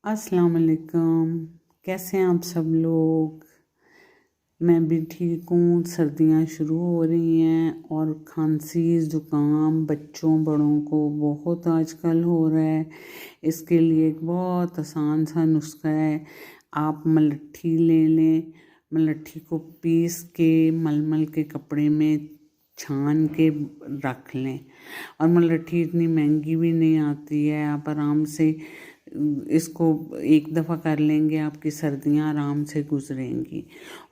अस्सलाम वालेकुम। कैसे हैं आप सब लोग। मैं भी ठीक हूँ। सर्दियाँ शुरू हो रही हैं और खांसी ज़ुकाम बच्चों बड़ों को बहुत आजकल हो रहा है। इसके लिए एक बहुत आसान सा नुस्खा है। आप मलट्ठी ले लें, मलट्ठी को पीस के मलमल के कपड़े में छान के रख लें। और मलट्ठी इतनी महंगी भी नहीं आती है, आप आराम से इसको एक दफ़ा कर लेंगे, आपकी सर्दियाँ आराम से गुजरेंगी।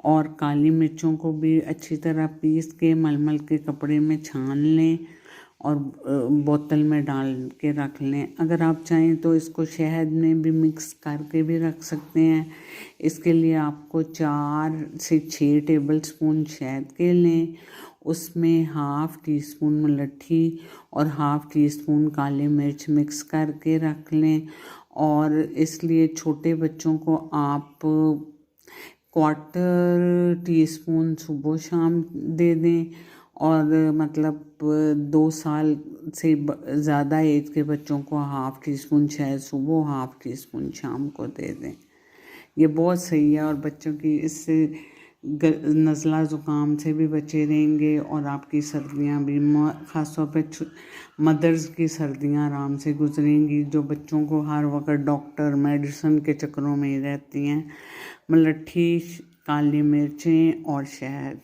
और काली मिर्चों को भी अच्छी तरह पीस के मलमल के कपड़े में छान लें और बोतल में डाल के रख लें। अगर आप चाहें तो इसको शहद में भी मिक्स करके भी रख सकते हैं। इसके लिए आपको 4 से 6 टेबल स्पून शहद के लें, उसमें हाफ़ टी स्पून मलट्ठी और हाफ़ टी स्पून काली मिर्च मिक्स करके रख लें। और इसलिए छोटे बच्चों को आप 1/4 टीस्पून सुबह शाम दे दें। और मतलब 2 साल से ज़्यादा एज के बच्चों को हाफ़ टी स्पून शायद सुबह, हाफ़ टी स्पून शाम को दे दें। ये बहुत सही है और बच्चों की इससे नज़ला ज़ुकाम से भी बचे रहेंगे और आपकी सर्दियाँ भी ख़ासतौर पे मदर्स की सर्दियाँ आराम से गुजरेंगी, जो बच्चों को हर वक्त डॉक्टर मेडिसिन के चक्करों में ही रहती हैं। मलट्ठी, काली मिर्चें और शहद।